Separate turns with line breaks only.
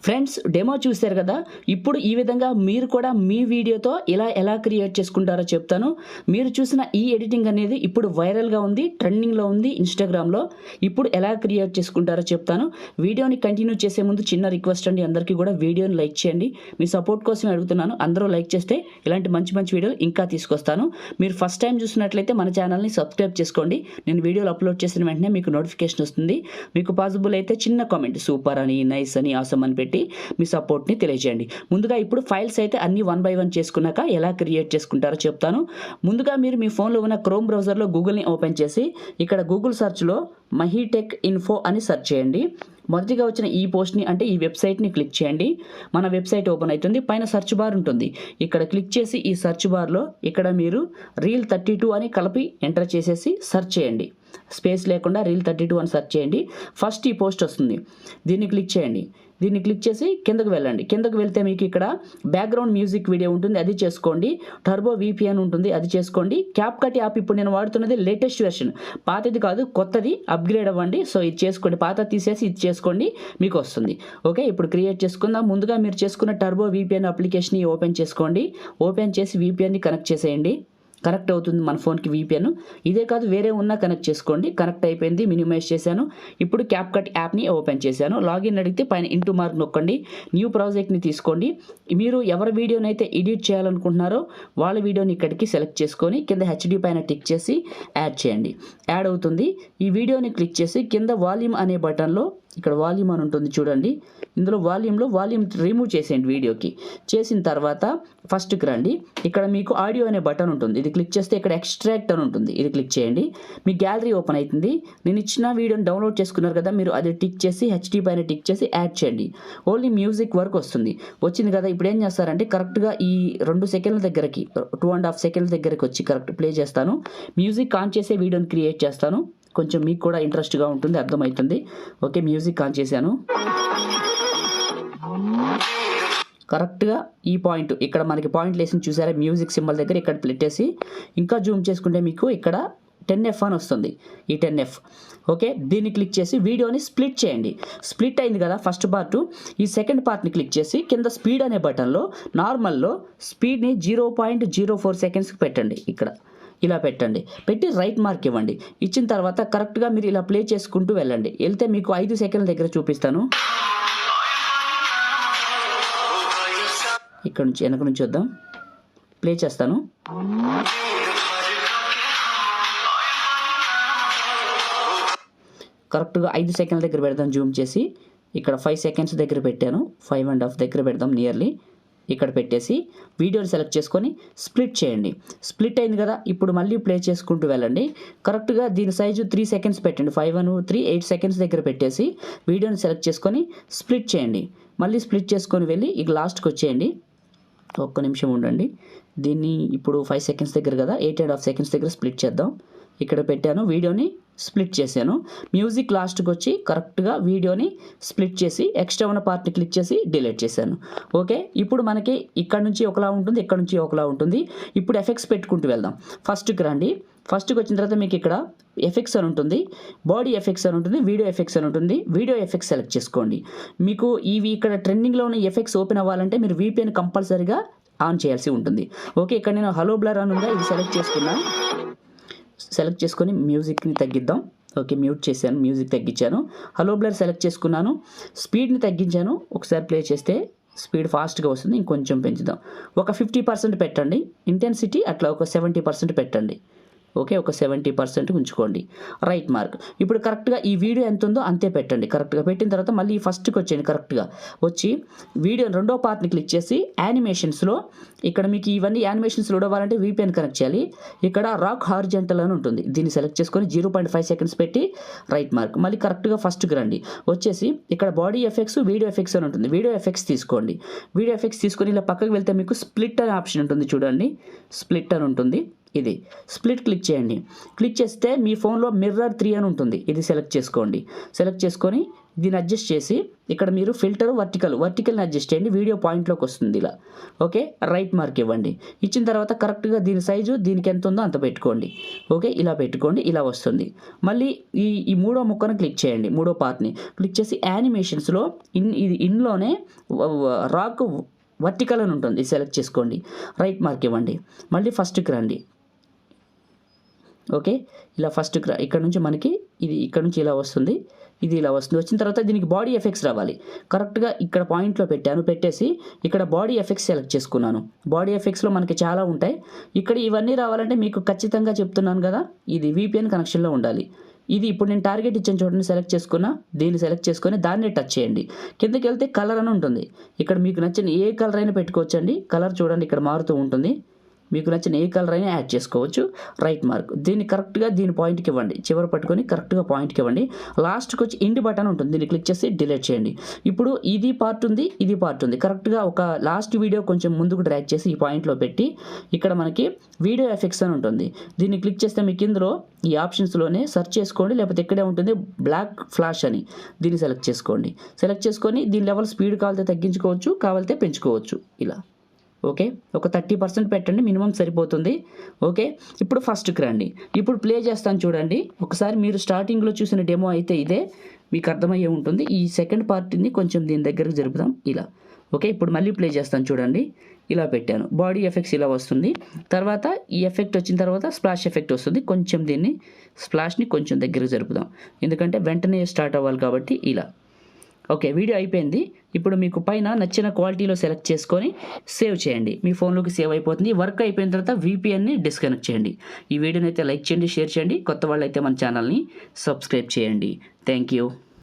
Friends, demo చూశారు కదా. ఇప్పుడు ఈ విధంగా మీరు కూడా మీ వీడియోతో ఎలా క్రియేట్ చేసుకుంటారో చెప్తాను. మీరు చూసిన ఈ ఎడిటింగ్ అనేది ఇప్పుడు వైరల్గా ఉంది, ట్రెండింగ్లో ఉంది ఇన్స్టాగ్రామ్లో. ఇప్పుడు ఎలా క్రియేట్ చేసుకుంటారో చెప్తాను. వీడియోని కంటిన్యూ చేసే ముందు చిన్న రిక్వెస్ట్ అండి, అందరికీ కూడా వీడియోని లైక్ చేయండి. మీ సపోర్ట్ కోసమే అడుగుతున్నాను. అందరూ లైక్ చేస్తే ఇలాంటి మంచి వీడియోలు ఇంకా తీసుకొస్తాను. మీరు ఫస్ట్ టైం చూసినట్లయితే మన ఛానల్ని సబ్స్క్రైబ్ చేసుకోండి. నేను వీడియోలు అప్లోడ్ చేసిన వెంటనే మీకు నోటిఫికేషన్ వస్తుంది. మీకు పాసిబుల్ అయితే చిన్న కామెంట్ సూపర్ అని, నైస్ అని, ఆసమ్ అని పెట్టి మీ సపోర్ట్ని తెలియజేయండి. ముందుగా ఇప్పుడు ఫైల్స్ అయితే అన్ని 1 by 1 చేసుకున్నాక ఎలా క్రియేట్ చేసుకుంటారో చెప్తాను. ముందుగా మీరు మీ ఫోన్లో ఉన్న క్రోమ్ బ్రౌజర్లో గూగుల్ని ఓపెన్ చేసి ఇక్కడ గూగుల్ సెర్చ్లో మహీటెక్ ఇన్ఫో అని సెర్చ్ చేయండి. మొదటిగా వచ్చిన ఈ పోస్ట్ని అంటే ఈ వెబ్సైట్ని క్లిక్ చేయండి. మన వెబ్సైట్ ఓపెన్ అవుతుంది. పైన సెర్చ్ బార్ ఉంటుంది. ఇక్కడ క్లిక్ చేసి ఈ సెర్చ్ బార్లో ఇక్కడ మీరు రీల్ 32 అని కలిపి ఎంటర్ చేసేసి సెర్చ్ చేయండి. స్పేస్ లేకుండా రీల్ 32 అని సెర్చ్ చేయండి. ఫస్ట్ ఈ పోస్ట్ వస్తుంది. దీన్ని క్లిక్ చేయండి. దీన్ని క్లిక్ చేసి కిందకు వెళ్ళండి. కిందకు వెళ్తే మీకు ఇక్కడ బ్యాక్గ్రౌండ్ మ్యూజిక్ వీడియో ఉంటుంది, అది చేసుకోండి. టర్బో VPN ఉంటుంది, అది చేసుకోండి. క్యాప్కట్ యాప్ ఇప్పుడు నేను వాడుతున్నది లేటెస్ట్ వెర్షన్, పాతది కాదు, కొత్తది. అప్గ్రేడ్ అవ్వండి. సో ఇది చేసుకోండి, పాత తీసేసి ఇది చేసుకోండి, మీకు వస్తుంది. ఓకే, ఇప్పుడు క్రియేట్ చేసుకుందాం. ముందుగా మీరు చేసుకున్న టర్బో VPN అప్లికేషన్ని ఓపెన్ చేసుకోండి. ఓపెన్ చేసి VPNని కనెక్ట్ చేసేయండి. కనెక్ట్ అవుతుంది మన ఫోన్కి VPN. ఇదే కాదు వేరే ఉన్నా కనెక్ట్ చేసుకోండి. కనెక్ట్ అయిపోయింది, మినిమైజ్ చేశాను. ఇప్పుడు క్యాప్కట్ యాప్ని ఓపెన్ చేశాను. లాగిన్ అడిగితే పైన ఇంటూ మార్క్ నొక్కండి. న్యూ ప్రాజెక్ట్ని తీసుకోండి. మీరు ఎవరి వీడియోని అయితే ఎడిట్ చేయాలనుకుంటున్నారో వాళ్ళ వీడియోని ఇక్కడికి సెలెక్ట్ చేసుకొని కింద HD పైన టిక్ చేసి యాడ్ చేయండి. యాడ్ అవుతుంది. ఈ వీడియోని క్లిక్ చేసి కింద వాల్యూమ్ అనే బటన్లో ఇక్కడ వాల్యూమ్ అని ఉంటుంది చూడండి. ఇందులో వాల్యూమ్ రిమూవ్ చేసేయండి వీడియోకి. చేసిన తర్వాత ఫస్ట్కి రండి. ఇక్కడ మీకు ఆడియో అనే బటన్ ఉంటుంది. ఇది క్లిక్ చేస్తే ఇక్కడ ఎక్స్ట్రాక్ట్ అని ఉంటుంది. ఇది క్లిక్ చేయండి. మీ గ్యాలరీ ఓపెన్ అవుతుంది. నేను ఇచ్చిన వీడియోని డౌన్లోడ్ చేసుకున్నారు కదా, మీరు అది టిక్ చేసి HD పైన టిక్ చేసి యాడ్ చేయండి. ఓన్లీ మ్యూజిక్ వరకు వస్తుంది. వచ్చింది కదా. ఇప్పుడు ఏం చేస్తారంటే కరెక్ట్గా ఈ 2 సెకండ్ల దగ్గరికి 2.5 సెకండ్ల దగ్గరికి వచ్చి కరెక్ట్ ప్లే చేస్తాను. మ్యూజిక్ ఆన్ చేసే వీడియోని క్రియేట్ చేస్తాను. కొంచెం మీకు కూడా ఇంట్రెస్ట్గా ఉంటుంది, అర్థమవుతుంది. ఓకే, మ్యూజిక్ ఆన్ చేశాను. కరెక్ట్గా ఈ పాయింట్ ఇక్కడ మనకి పాయింట్లు వేసి చూసారా, మ్యూజిక్ సింబల్ దగ్గర ఇక్కడ పెట్టేసి ఇంకా జూమ్ చేసుకుంటే మీకు ఇక్కడ 10F అని వస్తుంది. ఈ 10F. ఓకే, దీన్ని క్లిక్ చేసి వీడియోని స్ప్లిట్ చేయండి. స్ప్లిట్ అయింది కదా ఫస్ట్ పార్ట్. ఈ సెకండ్ పార్ట్ని క్లిక్ చేసి కింద స్పీడ్ అనే బటన్లో నార్మల్లో స్పీడ్ని 0.04 సెకండ్స్కి పెట్టండి. ఇక్కడ ఇలా పెట్టండి. పెట్టి రైట్ మార్క్ ఇవ్వండి. ఇచ్చిన తర్వాత కరెక్ట్గా మీరు ఇలా ప్లే చేసుకుంటూ వెళ్ళండి. వెళ్తే మీకు 5 సెకండ్ల దగ్గర చూపిస్తాను. ఇక్కడ నుంచి వెనక నుంచి వద్దాం, ప్లే చేస్తాను. కరెక్ట్గా 5 సెకండ్ల దగ్గర పెడదాం జూమ్ చేసి. ఇక్కడ 5 సెకండ్స్ దగ్గర పెట్టాను. 5.5 దగ్గర పెడదాం నియర్లీ. ఇక్కడ పెట్టేసి వీడియోని సెలెక్ట్ చేసుకొని స్ప్లిట్ చేయండి. స్ప్లిట్ అయింది కదా. ఇప్పుడు మళ్ళీ ప్లే చేసుకుంటూ వెళ్ళండి. కరెక్ట్గా దీని సైజు 3 సెకండ్స్ పెట్టండి. 5 1 3 8 సెకండ్స్ దగ్గర పెట్టేసి వీడియోని సెలెక్ట్ చేసుకొని స్ప్లిట్ చేయండి. మళ్ళీ స్ప్లిట్ చేసుకొని వెళ్ళి ఇక లాస్ట్కి వచ్చేయండి. ఒక్క నిమిషం ఉండండి. దీన్ని ఇప్పుడు 5 సెకండ్స్ దగ్గర కదా, 8.5 సెకండ్స్ దగ్గర స్ప్లిట్ చేద్దాం. ఇక్కడ పెట్టాను, వీడియోని స్ప్లిట్ చేశాను. మ్యూజిక్ లాస్ట్కి వచ్చి కరెక్ట్గా వీడియోని స్ప్లిట్ చేసి ఎక్స్ట్రా ఉన్న పార్ట్ని క్లిక్ చేసి డిలీట్ చేశాను. ఓకే, ఇప్పుడు మనకి ఇక్కడ నుంచి ఒకలా ఉంటుంది, ఇక్కడ నుంచి ఒకలా ఉంటుంది. ఇప్పుడు ఎఫెక్ట్స్ పెట్టుకుంటూ వెళ్దాం. ఫస్ట్కి రండి. ఫస్ట్కి వచ్చిన తర్వాత మీకు ఇక్కడ ఎఫెక్ట్స్ అని ఉంటుంది, బాడీ ఎఫెక్ట్స్ అని ఉంటుంది, వీడియో ఎఫెక్ట్స్ అని ఉంటుంది. వీడియో ఎఫెక్ట్స్ సెలెక్ట్ చేసుకోండి. మీకు ఇవి ఇక్కడ ట్రెండింగ్లో ఉన్న ఎఫెక్ట్స్ ఓపెన్ అవ్వాలంటే మీరు VPN కంపల్సరీగా ఆన్ చేయాల్సి ఉంటుంది. ఓకే, ఇక్కడ నేను హలో బ్లర్ అని ఉందా, ఇది సెలెక్ట్ చేసుకున్నాను. సెలెక్ట్ చేసుకొని మ్యూజిక్ని తగ్గిద్దాం. ఓకే, మ్యూట్ చేశాను, మ్యూజిక్ తగ్గించాను. హలో బ్లర్ సెలెక్ట్ చేసుకున్నాను. స్పీడ్ని తగ్గించాను. ఒకసారి ప్లే చేస్తే స్పీడ్ ఫాస్ట్గా వస్తుంది. ఇంకొంచెం పెంచుదాం. ఒక 50% పెట్టండి. ఇంటెన్సిటీ అట్లా ఒక 70% పెట్టండి. ఓకే, ఒక 70% ఉంచుకోండి. Right mark. ఇప్పుడు కరెక్ట్గా ఈ వీడియో ఎంత ఉందో అంతే పెట్టండి. కరెక్ట్గా పెట్టిన తర్వాత మళ్ళీ ఫస్ట్కి వచ్చేయండి. కరెక్ట్గా వచ్చి వీడియో రెండో పార్ట్ని క్లిక్ చేసి యానిమేషన్స్లో ఇక్కడ మీకు ఇవన్నీ యానిమేషన్స్ లోడ్ అవ్వాలంటే VPN కనెక్ట్ చేయాలి. ఇక్కడ రాక్ హారిజెంటల్ అని ఉంటుంది. దీన్ని సెలెక్ట్ చేసుకొని 0.5 సెకండ్స్ పెట్టి రైట్ మార్క్. మళ్ళీ కరెక్ట్గా ఫస్ట్కి రండి. వచ్చేసి ఇక్కడ బాడీ ఎఫెక్ట్స్, వీడియో ఎఫెక్ట్స్ అని ఉంటుంది. వీడియో ఎఫెక్ట్స్ తీసుకోండి. వీడియో ఎఫెక్ట్స్ తీసుకొని ఇలా పక్కకి వెళ్తే మీకు స్ప్లిట్ అనే ఆప్షన్ ఉంటుంది చూడండి. స్ప్లిట్ అని ఉంటుంది. ఇది స్ప్లిట్ క్లిక్ చేయండి. క్లిక్ చేస్తే మీ ఫోన్లో మిర్రర్ 3 అని ఉంటుంది. ఇది సెలెక్ట్ చేసుకోండి. సెలెక్ట్ చేసుకొని దీన్ని అడ్జస్ట్ చేసి ఇక్కడ మీరు ఫిల్టర్ వర్టికల్ని అడ్జస్ట్ చేయండి, వీడియో పాయింట్లోకి వస్తుంది ఇలా. ఓకే, రైట్ మార్క్ ఇవ్వండి. ఇచ్చిన తర్వాత కరెక్ట్గా దీని సైజు దీనికి ఎంత ఉందో అంత పెట్టుకోండి. ఓకే, ఇలా పెట్టుకోండి, ఇలా వస్తుంది. మళ్ళీ ఈ మూడో ముక్కను క్లిక్ చేయండి, మూడో పార్ట్ని క్లిక్ చేసి యానిమేషన్స్లో ఇన్లోనే రాక్ వర్టికల్ అని ఉంటుంది, సెలెక్ట్ చేసుకోండి, రైట్ మార్క్ ఇవ్వండి. మళ్ళీ ఫస్ట్కి రండి. ఓకే, ఇలా ఫస్ట్కి ఇక్కడ నుంచి మనకి ఇది ఇక్కడ నుంచి ఇలా వస్తుంది, ఇది ఇలా వస్తుంది. వచ్చిన తర్వాత దీనికి బాడీ ఎఫెక్ట్స్ రావాలి. కరెక్ట్గా ఇక్కడ పాయింట్లో పెట్టేసి ఇక్కడ బాడీ ఎఫెక్ట్స్ సెలెక్ట్ చేసుకున్నాను. బాడీ ఎఫెక్ట్స్లో మనకి చాలా ఉంటాయి. ఇక్కడ ఇవన్నీ రావాలంటే మీకు ఖచ్చితంగా చెప్తున్నాను కదా, ఇది VPN కనెక్షన్లో ఉండాలి. ఇది ఇప్పుడు నేను టార్గెట్ ఇచ్చిన చోటని సెలెక్ట్ చేసుకున్నా, దీన్ని సెలెక్ట్ చేసుకొని దాన్నే టచ్ చేయండి. కిందకి వెళ్తే కలర్ అని ఉంటుంది, ఇక్కడ మీకు నచ్చిన ఏ కలర్ అయినా పెట్టుకోవచ్చండి. కలర్ చూడండి ఇక్కడ మారుతూ ఉంటుంది, మీకు నచ్చిన ఏ కలర్ అయినా యాడ్ చేసుకోవచ్చు. రైట్ మార్క్ దీన్ని కరెక్ట్గా దీని పాయింట్కి ఇవ్వండి, చివరి పట్టుకొని కరెక్ట్గా పాయింట్కి ఇవ్వండి. లాస్ట్కి వచ్చి ఎండ్ బటన్ ఉంటుంది, దీన్ని క్లిక్ చేసి డిలీట్ చేయండి. ఇప్పుడు ఇది పార్ట్ ఉంది, కరెక్ట్గా ఒక లాస్ట్ వీడియో కొంచెం ముందుకు డ్రాగ్ చేసి ఈ పాయింట్లో పెట్టి ఇక్కడ మనకి వీడియో ఎఫెక్ట్స్ అని ఉంటుంది, దీన్ని క్లిక్ చేస్తే మీకు ఇందులో ఈ ఆప్షన్స్లోనే సెర్చ్ చేసుకోండి, లేకపోతే ఇక్కడే ఉంటుంది బ్లాక్ ఫ్లాష్ అని, దీన్ని సెలెక్ట్ చేసుకొని దీని లెవెల్ స్పీడ్ కావాలితే తగ్గించుకోవచ్చు, కావాలితే పెంచుకోవచ్చు ఇలా. ఓకే, ఒక 30% పెట్టండి, మినిమం సరిపోతుంది. ఓకే, ఇప్పుడు ఫస్ట్కి రండి. ఇప్పుడు ప్లే చేస్తాను చూడండి. ఒకసారి మీరు స్టార్టింగ్లో చూసిన డెమో అయితే ఇదే, మీకు అర్థమయ్యే ఉంటుంది. ఈ సెకండ్ పార్ట్ని కొంచెం దీని దగ్గరకు జరుపుదాం ఇలా. ఓకే, ఇప్పుడు మళ్ళీ ప్లే చేస్తాను చూడండి. ఇలా పెట్టాను, బాడీ ఎఫెక్ట్స్ ఇలా వస్తుంది. తర్వాత ఈ ఎఫెక్ట్ వచ్చిన తర్వాత స్ప్లాష్ ఎఫెక్ట్ వస్తుంది. కొంచెం దీన్ని స్ప్లాష్ని కొంచెం దగ్గరకు జరుపుదాం, ఎందుకంటే వెంటనే స్టార్ట్ అవ్వాలి కాబట్టి ఇలా. ఓకే, వీడియో అయిపోయింది. ఇప్పుడు మీకు పైన నచ్చిన క్వాలిటీలో సెలెక్ట్ చేసుకొని సేవ్ చేయండి, మీ ఫోన్లోకి సేవ్ అయిపోతుంది. వర్క్ అయిపోయిన తర్వాత VPNని డిస్కనెక్ట్ చేయండి. ఈ వీడియోని అయితే లైక్ చేయండి, షేర్ చేయండి. కొత్త వాళ్ళు అయితే మన ఛానల్ని సబ్స్క్రైబ్ చేయండి. Thank you.